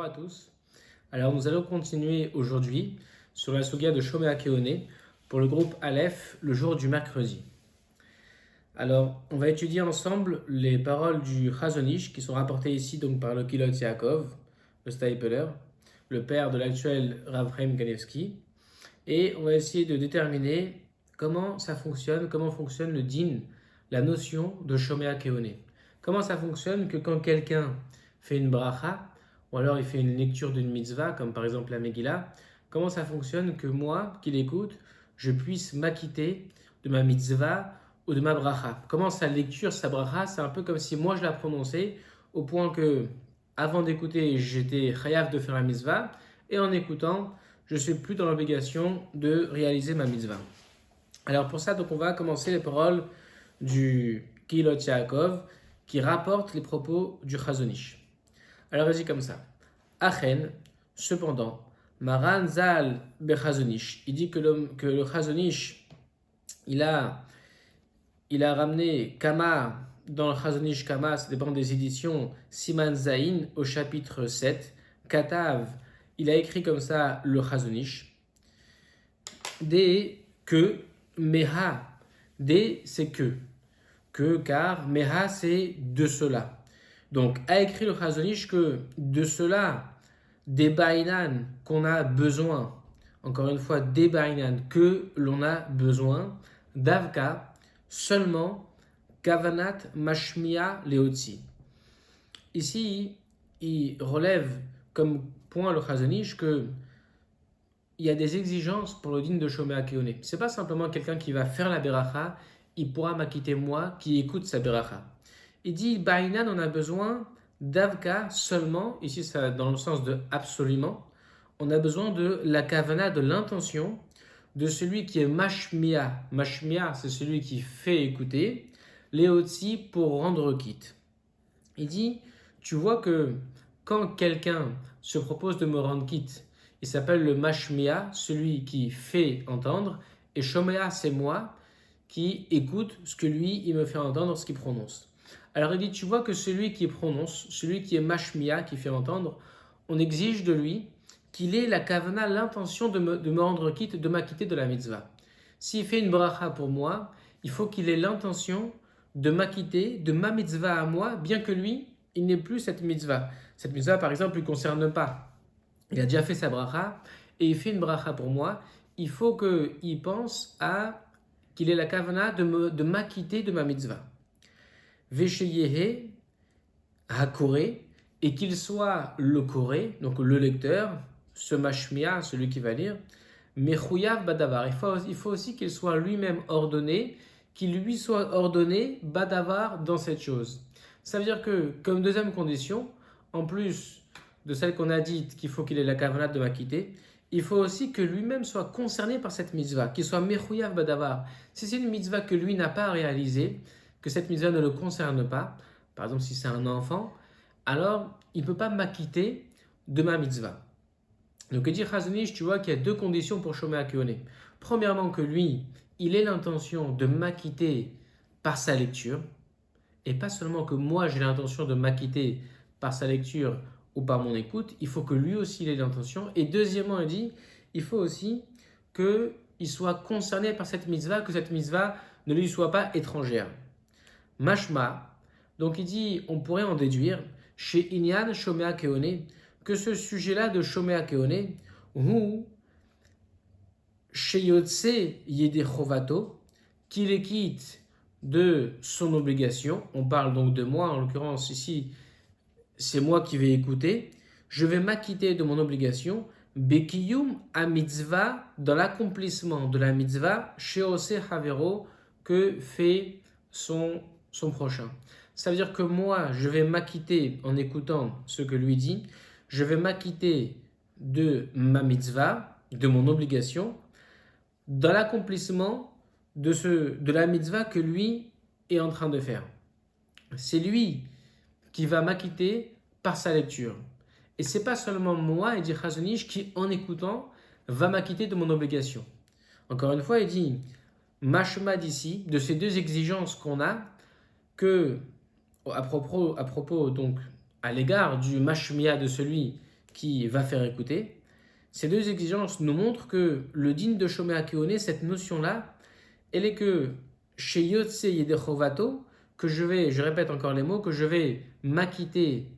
à tous. Alors nous allons continuer aujourd'hui sur la Suga de Shomea Keone pour le groupe Aleph le jour du mercredi. Alors on va étudier ensemble les paroles du Chazon Ish qui sont rapportées ici donc par le Kilot Yaakov, le Stapler, le père de l'actuel Rav Chaim Kanevski, et on va essayer de déterminer comment fonctionne le din, la notion de Shomea Keone. Comment ça fonctionne que quand quelqu'un fait une bracha, ou alors il fait une lecture d'une mitzvah, comme par exemple la Megillah, comment ça fonctionne que moi, qui l'écoute, je puisse m'acquitter de ma mitzvah ou de ma bracha. Comment sa lecture, sa bracha, c'est un peu comme si moi je la prononçais, au point que, avant d'écouter, j'étais chayav de faire la mitzvah, et en écoutant, je ne suis plus dans l'obligation de réaliser ma mitzvah. Alors pour ça, donc on va commencer les paroles du Kilot Yaakov, qui rapporte les propos du Chazon Ish. Alors, vas-y comme ça. Achen, cependant, Maran Zal Bechazon Ish, il dit que le Chazon Ish, il a ramené Kama, dans le Chazon Ish Kama, ça dépend des éditions, Siman Zain, au chapitre 7, Katav, il a écrit comme ça le Chazon Ish, que, Meha, c'est que, car Meha c'est de cela. Donc, a écrit le Chazon Ish que de cela, des Bainan qu'on a besoin, encore une fois, des Bainan que l'on a besoin, Davka, seulement, Kavanat Mashmia Leotzi. Ici, il relève comme point le Chazon Ish que il y a des exigences pour le din de Shomea Keone. Ce n'est pas simplement quelqu'un qui va faire la beracha, il pourra m'acquitter moi qui écoute sa beracha. Il dit, Bainan, on a besoin d'avka seulement, ici ça dans le sens de absolument, on a besoin de la kavana, de l'intention de celui qui est mashmia. Mashmia, c'est celui qui fait écouter, leotzi pour rendre quitte. Il dit, tu vois que quand quelqu'un se propose de me rendre quitte, il s'appelle le mashmia, celui qui fait entendre, et shomea, c'est moi qui écoute ce que lui, il me fait entendre, ce qu'il prononce. Alors il dit, tu vois que celui qui prononce, celui qui est mashmia, qui fait entendre, on exige de lui qu'il ait la kavana, l'intention de me rendre quitte, de m'acquitter de la mitzvah. S'il fait une bracha pour moi, il faut qu'il ait l'intention de m'acquitter de ma mitzvah à moi, bien que lui, il n'ait plus cette mitzvah. Cette mitzvah, par exemple, ne lui concerne pas. Il a déjà fait sa bracha et il fait une bracha pour moi. Il faut qu'il pense qu'il ait la kavana de m'acquitter de ma mitzvah. Vesheyehe hakore, et qu'il soit le koré, donc le lecteur, ce mashmia, celui qui va lire, mechouyav badavar. Il faut aussi qu'il soit lui-même ordonné, qu'il lui soit ordonné badavar dans cette chose. Ça veut dire que, comme deuxième condition, en plus de celle qu'on a dite qu'il faut qu'il ait la kavanah de m'acquitter, il faut aussi que lui-même soit concerné par cette mitzvah, qu'il soit mechouyav badavar. Si c'est une mitzvah que lui n'a pas réalisée, que cette mitzvah ne le concerne pas, par exemple si c'est un enfant, alors il ne peut pas m'acquitter de ma mitzvah. Donc il dit Chazon Ish, tu vois qu'il y a deux conditions pour Shomea Keone. Premièrement que lui, il ait l'intention de m'acquitter par sa lecture, et pas seulement que moi j'ai l'intention de m'acquitter par sa lecture ou par mon écoute, il faut que lui aussi il ait l'intention. Et deuxièmement, il dit, il faut aussi qu'il soit concerné par cette mitzvah, que cette mitzvah ne lui soit pas étrangère. Mashma, donc il dit, on pourrait en déduire, chez Inyan Shomea Keone, que ce sujet-là de Shomea Keone, ou chez Yotse Yede Chovato, qu'il est quitte de son obligation, on parle donc de moi, en l'occurrence ici, c'est moi qui vais écouter, je vais m'acquitter de mon obligation, Bekiyum a mitzvah, dans l'accomplissement de la mitzvah, Sheose Havero, que fait son prochain. Ça veut dire que moi, je vais m'acquitter en écoutant ce que lui dit, je vais m'acquitter de ma mitzvah, de mon obligation, dans l'accomplissement de la mitzvah que lui est en train de faire. C'est lui qui va m'acquitter par sa lecture. Et c'est pas seulement moi, il dit Chazon Ish, qui en écoutant va m'acquitter de mon obligation. Encore une fois, il dit Mashma d'ici, de ces deux exigences qu'on a, que à propos donc à l'égard du mashmia de celui qui va faire écouter. Ces deux exigences nous montrent que le digne de Shomea Keone, cette notion-là, elle est que chez Yotse Yedechovato, que je répète encore les mots, que je vais m'acquitter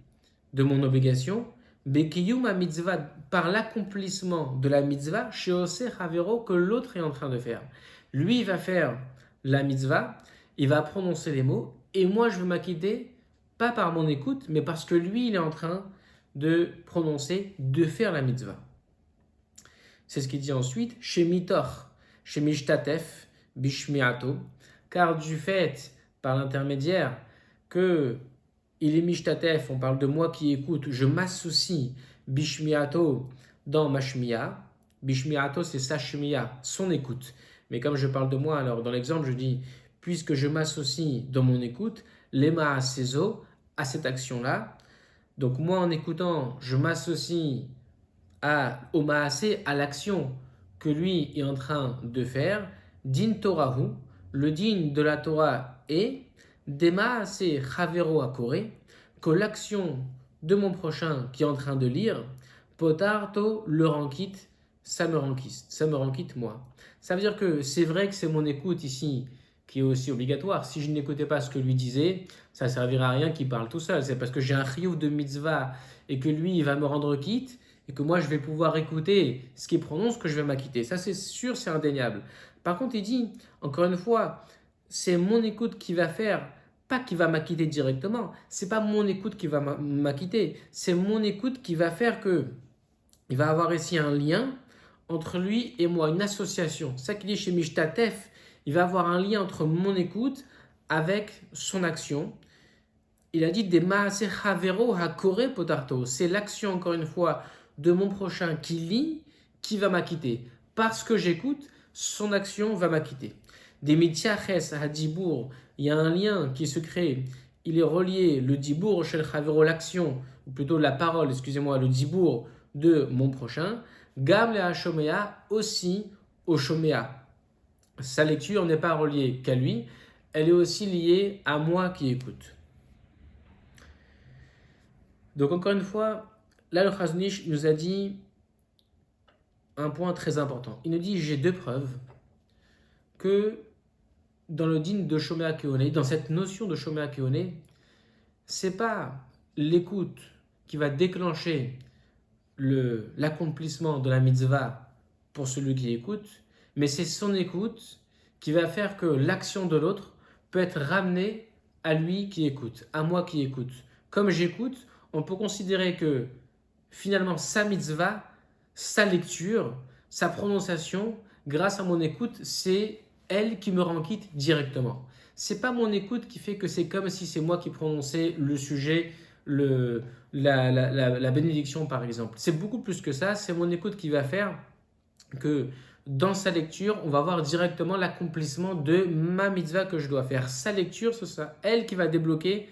de mon obligation, Bekiyum mitzvah, par l'accomplissement de la mitzvah, chez Ose Havero, que l'autre est en train de faire. Lui, il va faire la mitzvah, il va prononcer les mots, et moi, je veux m'acquitter, pas par mon écoute, mais parce que lui, il est en train de prononcer, de faire la mitzvah. C'est ce qu'il dit ensuite, chez Mitor, chez Mishtatef, Bishmiato, car du fait, par l'intermédiaire, que il est Mishtatef, on parle de moi qui écoute, je m'associe Bishmiato dans ma shmiya. Bishmiato, c'est sa shmiya, son écoute. Mais comme je parle de moi, alors dans l'exemple, je dis, puisque je m'associe dans mon écoute, lema asezo, à cette action-là. Donc moi, en écoutant, je m'associe au maasé, à l'action que lui est en train de faire. Din Torahu, le din de la Torah est Dema c'est Chavero Akore, que l'action de mon prochain qui est en train de lire, Potarto le renquitte, ça me renquitte moi. Ça veut dire que c'est vrai que c'est mon écoute ici qui est aussi obligatoire. Si je n'écoutais pas ce que lui disait, ça ne servira à rien qu'il parle tout seul. C'est parce que j'ai un chiyuv de mitzvah et que lui, il va me rendre quitte et que moi, je vais pouvoir écouter ce qu'il prononce que je vais m'acquitter. Ça, c'est sûr, c'est indéniable. Par contre, il dit, encore une fois, c'est mon écoute qui va faire, pas qui va m'acquitter directement, c'est pas mon écoute qui va m'acquitter, c'est mon écoute qui va faire que il va avoir ici un lien entre lui et moi, une association. C'est ça qu'il dit chez Mishtatef, il va avoir un lien entre mon écoute avec son action. Il a dit des maaseh havero hakore potarto, c'est l'action encore une fois de mon prochain qui lit, qui va m'acquitter. Parce que j'écoute, son action va m'acquitter. Des mityaches à dibour, il y a un lien qui se crée. Il est relié, le dibour shel chavero, l'action, ou plutôt la parole, excusez-moi, le dibour de mon prochain. Gam le hashomea, aussi au shomea. Sa lecture n'est pas reliée qu'à lui, elle est aussi liée à moi qui écoute. Donc encore une fois, là le Chazon Ish nous a dit un point très important. Il nous dit, j'ai deux preuves que dans le din de Shomea Keone, dans cette notion de Shomea Keone, c'est pas l'écoute qui va déclencher l'accomplissement de la mitzvah pour celui qui écoute, mais c'est son écoute qui va faire que l'action de l'autre peut être ramenée à lui qui écoute, à moi qui écoute. Comme j'écoute, on peut considérer que finalement sa mitzvah, sa lecture, sa prononciation, grâce à mon écoute, c'est elle qui me rend quitte directement. C'est pas mon écoute qui fait que c'est comme si c'est moi qui prononçais le sujet, la bénédiction par exemple. C'est beaucoup plus que ça, c'est mon écoute qui va faire que dans sa lecture, on va voir directement l'accomplissement de ma mitzvah que je dois faire. Sa lecture, c'est ça, elle qui va débloquer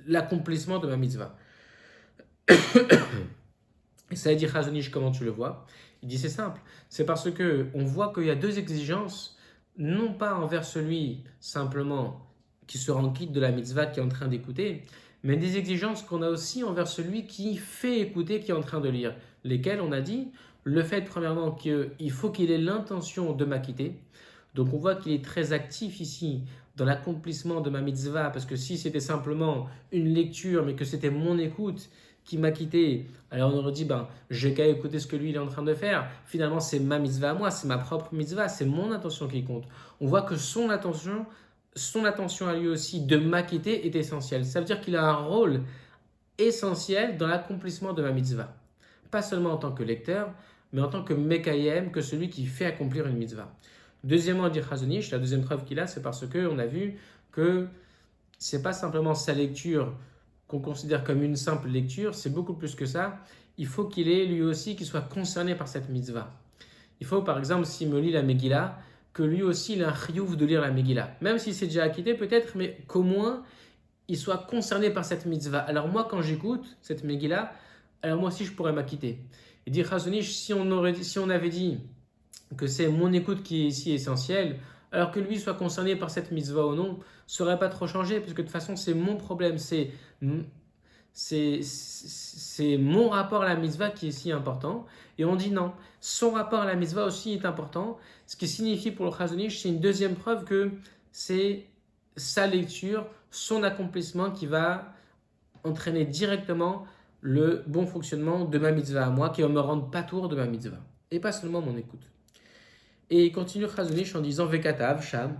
l'accomplissement de ma mitzvah. Et ça dit Chazon Ish, comment tu le vois? Il dit c'est simple, c'est parce que on voit qu'il y a deux exigences, non pas envers celui simplement qui se rend quitte de la mitzvah qui est en train d'écouter, mais des exigences qu'on a aussi envers celui qui fait écouter, qui est en train de lire. Lesquelles on a dit le fait premièrement qu'il faut qu'il ait l'intention de m'acquitter. Donc on voit qu'il est très actif ici dans l'accomplissement de ma mitzvah, parce que si c'était simplement une lecture, mais que c'était mon écoute qui m'a quitté, alors on aurait dit, j'ai qu'à écouter ce que lui il est en train de faire. Finalement, c'est ma mitzvah à moi, c'est ma propre mitzvah, c'est mon intention qui compte. On voit que son attention à lui aussi de m'acquitter est essentielle. Ça veut dire qu'il a un rôle essentiel dans l'accomplissement de ma mitzvah. Pas seulement en tant que lecteur, mais en tant que mekayem, que celui qui fait accomplir une mitzvah. Deuxièmement, dit Chazon Ish, la deuxième preuve qu'il a, c'est parce qu'on a vu que c'est pas simplement sa lecture qu'on considère comme une simple lecture, c'est beaucoup plus que ça. Il faut qu'il ait lui aussi, qu'il soit concerné par cette mitzvah. Il faut par exemple, s'il me lit la Megillah, que lui aussi il a un chiyuv de lire la Megillah. Même s'il s'est déjà acquitté peut-être, mais qu'au moins il soit concerné par cette mitzvah. Alors moi quand j'écoute cette Megillah, alors moi aussi je pourrais m'acquitter. Et dit Chazon Ish, si on avait dit que c'est mon écoute qui est ici essentielle, alors que lui soit concerné par cette mitzvah ou non, ça n'aurait pas trop changé, parce que de toute façon c'est mon problème, c'est c'est mon rapport à la mitzvah qui est si important. Et on dit non, son rapport à la mitzvah aussi est important. Ce qui signifie pour le Chazon Ish, c'est une deuxième preuve que c'est sa lecture, son accomplissement qui va entraîner directement le bon fonctionnement de ma mitzvah à moi, qui va me rendre patour de ma mitzvah. Et pas seulement mon écoute. Et il continue Chazon Ish en disant Vekatav, Sham.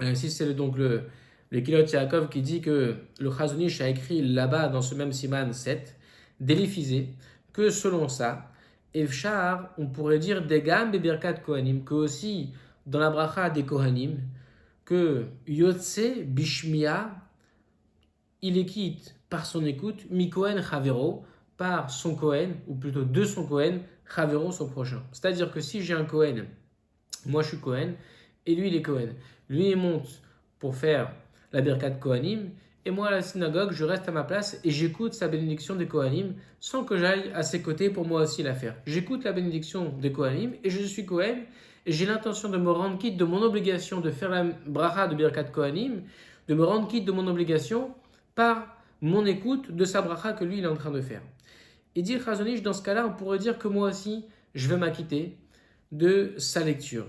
Ici, c'est donc le Kilot Yaakov qui dit que le Chazon Ish a écrit là-bas dans ce même Siman 7, déliphysé, que selon ça, Efshar, on pourrait dire Degam Bebirkat Kohanim, que aussi dans la bracha des Kohanim, que Yotse Bishmia, il est quitte par son écoute, Mikohen Chavero, par son Kohen, ou plutôt de son Kohen, Chavero, son prochain. C'est-à-dire que si j'ai un Kohen, moi je suis Kohen, et lui il est Kohen. Lui il monte pour faire la Birkat Kohanim, et moi à la synagogue, je reste à ma place et j'écoute sa bénédiction des Kohanim sans que j'aille à ses côtés pour moi aussi la faire. J'écoute la bénédiction des Kohanim et je suis Kohen et j'ai l'intention de me rendre quitte de mon obligation de faire la bracha de Birkat Kohanim, de me rendre quitte de mon obligation par mon écoute de sa bracha que lui il est en train de faire. Et dit Chazon Ish, dans ce cas-là, on pourrait dire que moi aussi, je vais m'acquitter de sa lecture.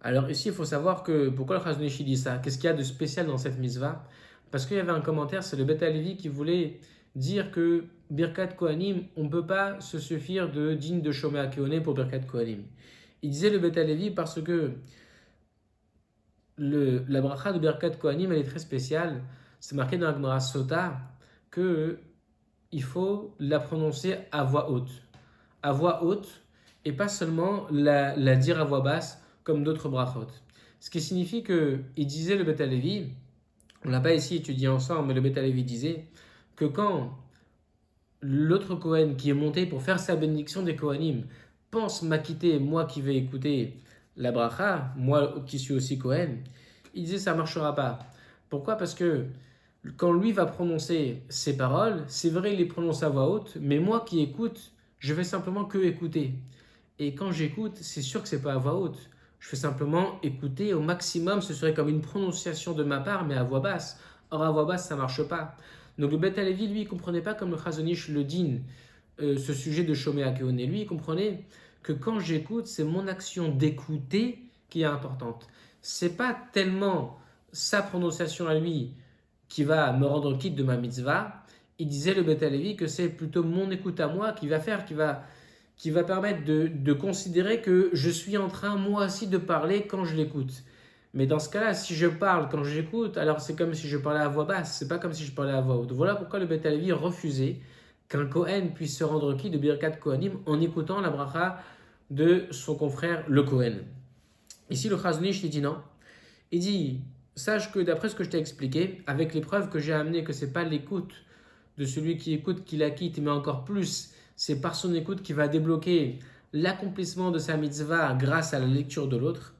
Alors ici, il faut savoir que pourquoi le Chazon Ish dit ça. Qu'est-ce qu'il y a de spécial dans cette mitzvah? Parce qu'il y avait un commentaire, c'est le Beth Halevi qui voulait dire que Birkat Kohanim, on ne peut pas se suffire de digne de Shomei HaKeoneh pour Birkat Kohanim. Il disait le Beth Halevi parce que la bracha de Birkat Kohanim, elle est très spéciale. C'est marqué dans la Gemara Sota qu'il faut la prononcer à voix haute. À voix haute et pas seulement la dire à voix basse comme d'autres brachot. Ce qui signifie que, il disait le Beth Halevi, on ne l'a pas ici étudié ensemble, mais le Beth Halevi disait que quand l'autre Kohen qui est monté pour faire sa bénédiction des Kohanim pense m'acquitter, moi qui vais écouter la bracha, moi qui suis aussi Kohen, il disait ça ne marchera pas. Pourquoi? Parce que quand lui va prononcer ses paroles, c'est vrai il les prononce à voix haute, mais moi qui écoute, je vais simplement que écouter. Et quand j'écoute, c'est sûr que ce n'est pas à voix haute. Je fais simplement écouter au maximum, ce serait comme une prononciation de ma part, mais à voix basse. Or, à voix basse, ça ne marche pas. Donc, le Beth Halevi, lui, il ne comprenait pas comme le Chazon Ish le dîne, ce sujet de Shomei HaKeoneh. Lui, il comprenait que quand j'écoute, c'est mon action d'écouter qui est importante. Ce n'est pas tellement sa prononciation à lui qui va me rendre quitte de ma mitzvah. Il disait, le Beth Halevi, que c'est plutôt mon écoute à moi qui va faire, qui va permettre de considérer que je suis en train, moi aussi, de parler quand je l'écoute. Mais dans ce cas-là, si je parle quand j'écoute, alors c'est comme si je parlais à voix basse, c'est pas comme si je parlais à voix haute. Voilà pourquoi le Beth Halevi refusait qu'un Kohen puisse se rendre quitte de Birkat Kohanim en écoutant la bracha de son confrère le Kohen. Ici, le Chazon Ish, il dit non. Il dit, sache que d'après ce que je t'ai expliqué, avec les preuves que j'ai amenées, que c'est pas l'écoute de celui qui écoute qui la quitte, mais encore plus, c'est par son écoute qui va débloquer l'accomplissement de sa mitzvah grâce à la lecture de l'autre.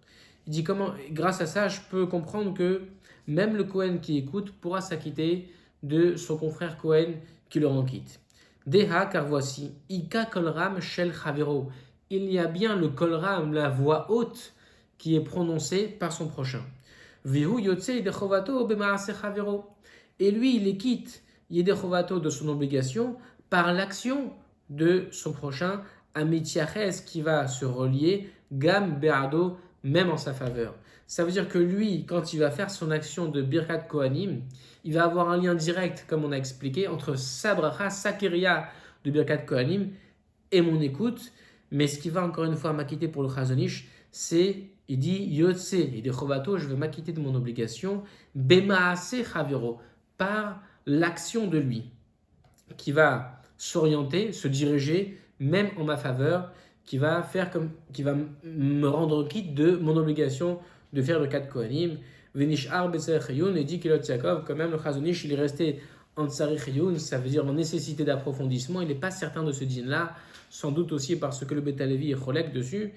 Il dit comment, grâce à ça, je peux comprendre que même le Kohen qui écoute pourra s'acquitter de son confrère Kohen qui le rend quitte. Deha, car voici, Ika kolram shel chavero. Il y a bien le kolram, la voix haute, qui est prononcée par son prochain. Vihu yotse yedechovato bemaase chavero. Et lui, il est quitte yedechovato de son obligation par l'action de son prochain, Amitiaches, qui va se relier, Gam Be'ado, même en sa faveur. Ça veut dire que lui, quand il va faire son action de Birkat Kohanim, il va avoir un lien direct, comme on a expliqué, entre sa bracha, sa kiria de Birkat Kohanim et mon écoute. Mais ce qui va encore une fois m'acquitter pour le Chazon Ish, c'est, il dit, Yotse, et de Chovato, je vais m'acquitter de mon obligation, Bemaase Chavero, par l'action de lui, qui va s'orienter, se diriger, même en ma faveur, qui va me rendre quitte de mon obligation de faire le 4 Kohanim. Venishar Betzer Chayun, et dit Kilot Yaakov, quand même le Chazon Ish, il est resté en Tsari Chayun, ça veut dire en nécessité d'approfondissement. Il n'est pas certain de ce din-là, sans doute aussi parce que le Beth Halevi est cholek dessus.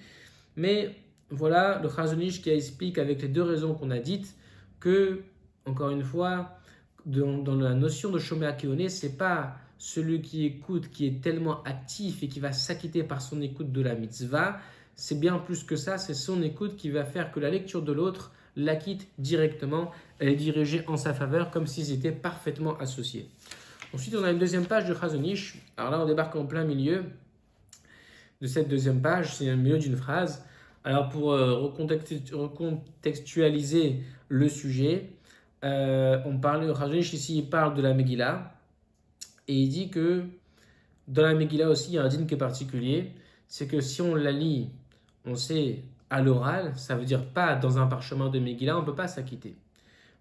Mais voilà le Chazon Ish qui explique avec les deux raisons qu'on a dites que, encore une fois, dans la notion de Shomei HaKeoneh, c'est pas celui qui écoute, qui est tellement actif et qui va s'acquitter par son écoute de la mitzvah, c'est bien plus que ça, c'est son écoute qui va faire que la lecture de l'autre l'acquitte directement, elle est dirigée en sa faveur comme s'ils étaient parfaitement associés. Ensuite, on a une deuxième page de Chazon Ish. Alors là, on débarque en plein milieu de cette deuxième page, c'est au milieu d'une phrase. Alors pour recontextualiser le sujet, on parle, Chazon Ish ici, il parle de la Megillah, et il dit que dans la Megillah aussi, il y a un dîn qui est particulier, c'est que si on la lit, on sait, à l'oral, ça veut dire pas dans un parchemin de Megillah, on ne peut pas s'acquitter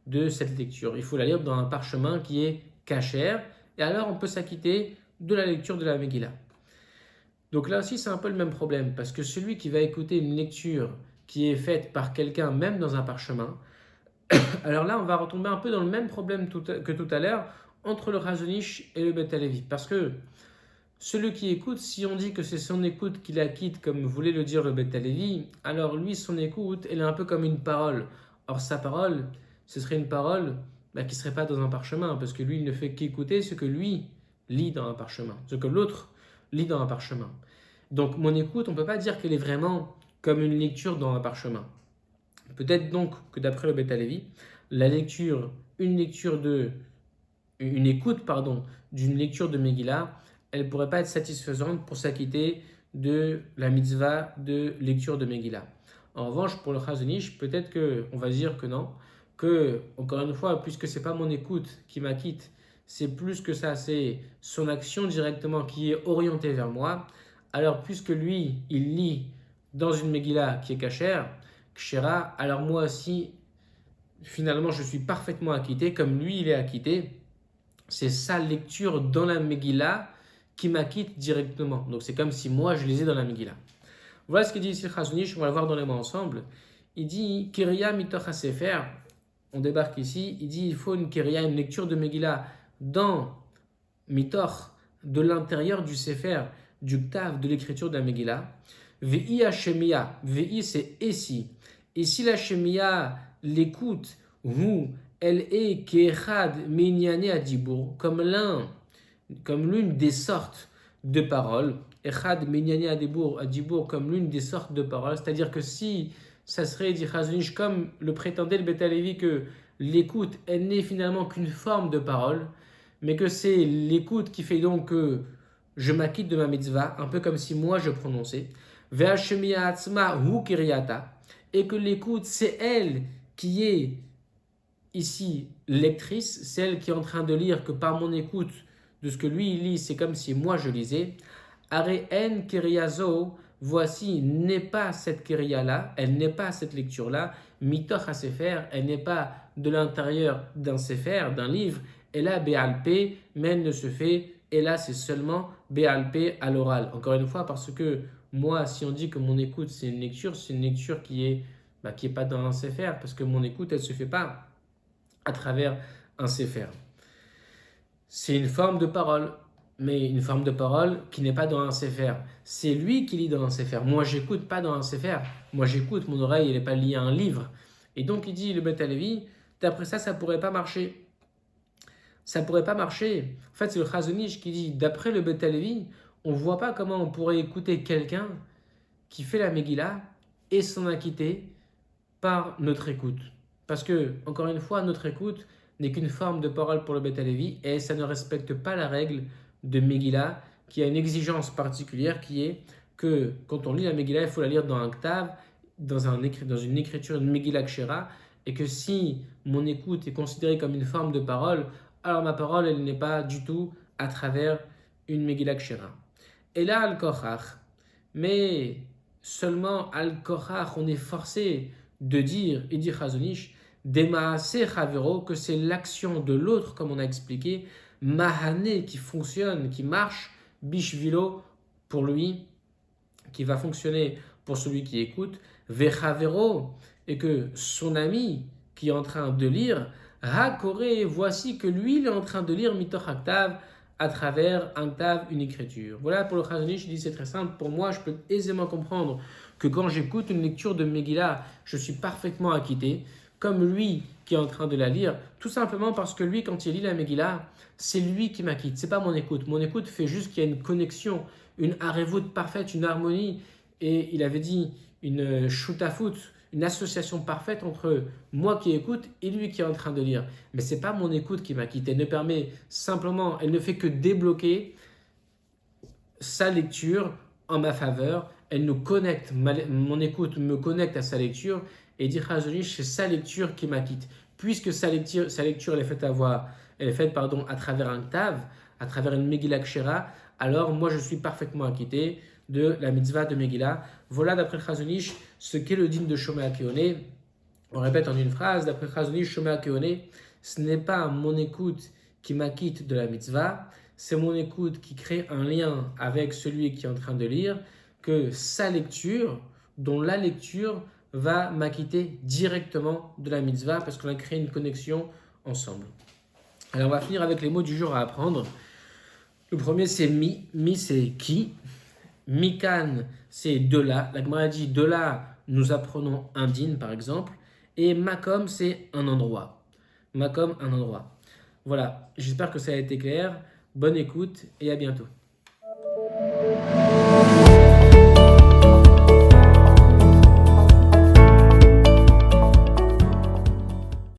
de cette lecture. Il faut la lire dans un parchemin qui est cachère, et alors on peut s'acquitter de la lecture de la Megillah. Donc là aussi, c'est un peu le même problème, parce que celui qui va écouter une lecture qui est faite par quelqu'un, même dans un parchemin, alors là, on va retomber un peu dans le même problème que tout à l'heure entre le Chazon Ish et le Beth Halevi. Parce que celui qui écoute, si on dit que c'est son écoute qui l'acquitte, comme voulait le dire le Beth Halevi, alors lui, son écoute, elle est un peu comme une parole. Or, sa parole, ce serait une parole qui ne serait pas dans un parchemin, parce que lui, il ne fait qu'écouter ce que lui lit dans un parchemin, ce que l'autre lit dans un parchemin. Donc, mon écoute, on ne peut pas dire qu'elle est vraiment comme une lecture dans un parchemin. Peut-être donc que d'après le Beth Halevi, une écoute d'une lecture de Megillah, elle ne pourrait pas être satisfaisante pour s'acquitter de la mitzvah de lecture de Megillah. En revanche, pour le Chazon Ish, peut-être qu'on va dire que non, que, encore une fois, puisque ce n'est pas mon écoute qui m'acquitte, c'est plus que ça, c'est son action directement qui est orientée vers moi. Alors, puisque lui, il lit dans une Megillah qui est cachère, Kshera, alors moi aussi, finalement, je suis parfaitement acquitté, comme lui, il est acquitté. C'est sa lecture dans la Megillah qui m'acquitte directement. Donc, c'est comme si moi, je lisais dans la Megillah. Voilà ce qu'il dit ici le Chazon Ish, on va le voir dans les mots ensemble. Il dit, Kiriya mitoch ha-sefer, on débarque ici, il dit, il faut une Kiriya, une lecture de Megillah dans mitoch, de l'intérieur du Sefer, du Ktav, de l'écriture de la Megillah. Ve'i ha-shemiya, ve'i c'est ici. Et si la Shemiya l'écoute, elle est ke'echad minyane adibur, comme l'une des sortes de paroles. Echad minyane adibur, comme l'une des sortes de paroles. C'est-à-dire que si ça serait, dit Chazon Ish, comme le prétendait le Beth Halevi, que l'écoute, elle n'est finalement qu'une forme de parole, mais que c'est l'écoute qui fait donc que je m'acquitte de ma mitzvah, un peu comme si moi je prononçais. Ve'a Shemiya atzma hu kiryata. Et que l'écoute, c'est elle qui est ici lectrice, c'est elle qui est en train de lire, que par mon écoute de ce que lui il lit, c'est comme si moi je lisais. Are en kiriazo, voici, n'est pas cette kiria-là, elle n'est pas cette lecture-là, mitoch ha-sefer, elle n'est pas de l'intérieur d'un sefer, d'un livre, elle a béalpé, mais elle ne se fait, et là c'est seulement béalpé à l'oral. Encore une fois, parce que moi, si on dit que mon écoute c'est une lecture qui est pas dans un sefer, parce que mon écoute elle se fait pas à travers un sefer. C'est une forme de parole, mais une forme de parole qui n'est pas dans un sefer. C'est lui qui lit dans un sefer. Moi, j'écoute pas dans un sefer. Moi, j'écoute, mon oreille, elle n'est pas liée à un livre. Et donc, il dit, le Beth Halevi, d'après ça, ça pourrait pas marcher. Ça pourrait pas marcher. En fait, c'est le Chazon Ish qui dit, d'après le Beth Halevi, on voit pas comment on pourrait écouter quelqu'un qui fait la Megillah et s'en acquitter par notre écoute. Parce que, encore une fois, notre écoute n'est qu'une forme de parole pour le Beth Halevi et ça ne respecte pas la règle de Megillah qui a une exigence particulière qui est que quand on lit la Megillah, il faut la lire dans un Ktav, dans une écriture, une Megillah Kshera, et que si mon écoute est considérée comme une forme de parole, alors ma parole, elle n'est pas du tout à travers une Megillah Kshera. Et là, Al-Kochach, mais seulement Al-Kochach, on est forcé de dire, et dit Chazon Ish, Demaase Chavero, que c'est l'action de l'autre, comme on a expliqué, Mahane, qui fonctionne, qui marche, Bishvilo, pour lui, qui va fonctionner pour celui qui écoute, Vechavero, et que son ami qui est en train de lire, Hakore, voici que lui, il est en train de lire Mitoch Haktav, à travers un Ktav, une écriture. Voilà pour le Chazon Ish, je dis c'est très simple, pour moi, je peux aisément comprendre que quand j'écoute une lecture de Megillah, je suis parfaitement acquitté, comme lui qui est en train de la lire, tout simplement parce que lui, quand il lit la Megillah, c'est lui qui m'acquitte, c'est pas mon écoute. Mon écoute fait juste qu'il y a une connexion, une harevut parfaite, une harmonie, et il avait dit une shutafut, une association parfaite entre moi qui écoute et lui qui est en train de lire. Mais ce n'est pas mon écoute qui m'a quitté. Elle ne fait que débloquer sa lecture en ma faveur. Elle nous connecte, mon écoute me connecte à sa lecture et dit Chazonish, c'est sa lecture qui m'acquitte. Puisque sa lecture elle est faite à travers un tav, à travers une Megillah Kshera, alors moi je suis parfaitement acquitté de la mitzvah de Megillah. Voilà d'après Chazonish ce qu'est le din de Shomea Keone. On répète en une phrase, d'après Chazonish, Shomea Keone, ce n'est pas mon écoute qui m'acquitte de la mitzvah, c'est mon écoute qui crée un lien avec celui qui est en train de lire, que sa lecture, dont la lecture va m'acquitter directement de la mitzvah parce qu'on a créé une connexion ensemble. Alors on va finir avec les mots du jour à apprendre. Le premier c'est mi, mi c'est qui, mikan c'est de là, la Gemara dit de là nous apprenons un din par exemple, et makom c'est un endroit. Makom, un endroit. Voilà, j'espère que ça a été clair, bonne écoute et à bientôt.